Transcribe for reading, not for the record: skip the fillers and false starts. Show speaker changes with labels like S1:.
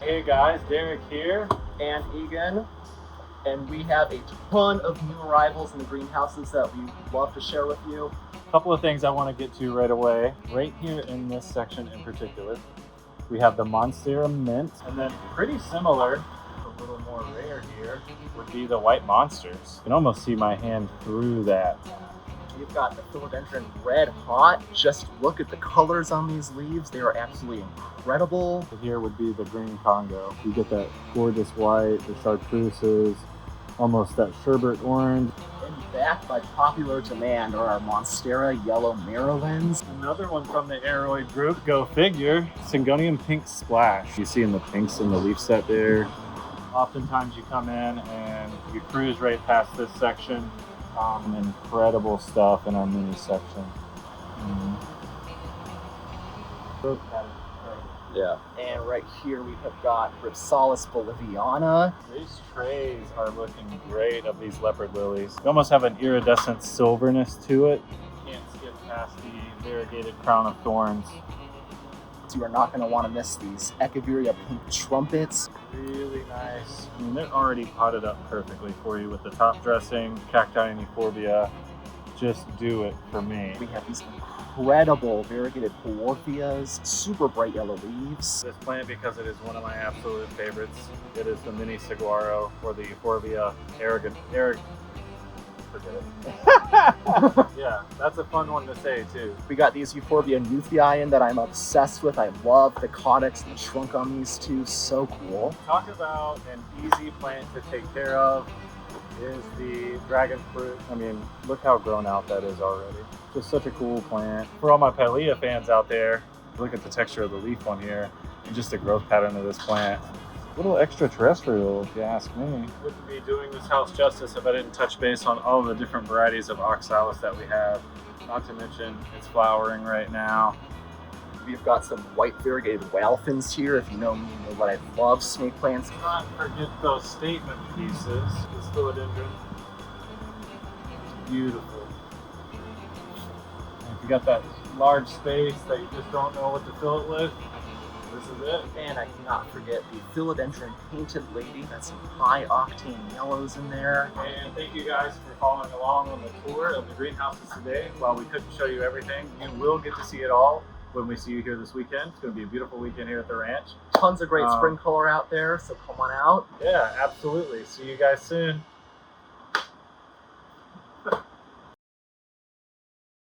S1: Hey guys, Derick here.
S2: And Egan, and we have a ton of new arrivals in the greenhouses that we love to share with you.
S1: A couple of things I want to get to right away. Right here in this section in particular, we have the Monstera mint, and then pretty similar, a little more rare here, would be the white monsters. You can almost see my hand through that.
S2: We've got the Philodendron red hot. Just look at the colors on these leaves. They are absolutely incredible.
S1: Here would be the green Congo. You get that gorgeous white, the chartreuses, almost that sherbet orange.
S2: And back by popular demand are our Monstera yellow Marilyns.
S1: Another one from the aroid group, go figure, Syngonium pink splash. You see in the pinks in the leaf set there. Oftentimes you come in and you cruise right past this section. Incredible stuff in our mini section.
S2: Yeah. And right here we have got Oxalis boliviana.
S1: These trays are looking great of these leopard lilies. They almost have an iridescent silverness to it. Can't skip past the variegated crown of thorns.
S2: You are not going to want to miss these Euphorbia pink trumpets.
S1: Really nice. I mean, they're already potted up perfectly for you with the top dressing, cacti and Euphorbia. Just do it for me.
S2: We have these incredible Variegated Haworthias, super bright yellow leaves.
S1: This plant, because it is one of my absolute favorites, it is the mini saguaro, or the Euphorbia forget it. Yeah, that's a fun one to say too.
S2: We got these Euphorbia Euphorbia that I'm obsessed with. I love the caudex and the trunk on these two, so cool.
S1: Talk about an easy plant to take care of is the Dragonfruit. I mean, look how grown out that is already. Just such a cool plant. For all my Pilea fans out there, look at the texture of the leaf on here and just the growth pattern of this plant. A little extraterrestrial, if you ask me. Wouldn't be doing this house justice if I didn't touch base on all the different varieties of Oxalis that we have. Not to mention, it's flowering right now.
S2: We've got some white variegated whale fins here. If you know me, you know what I love snake plants.
S1: Not forget those statement pieces. This philodendron. Beautiful. And if you got that large space that you just don't know what to fill it with, this is it.
S2: And I cannot forget the Philodendron painted lady. That's some high octane yellows in there.
S1: And thank you guys for following along on the tour of the greenhouses today. While we couldn't show you everything, you will get to see it all when we see you here this weekend. It's going to be a beautiful weekend here at the ranch.
S2: Tons of great spring color out there, so come on out.
S1: Yeah, absolutely. See you guys soon.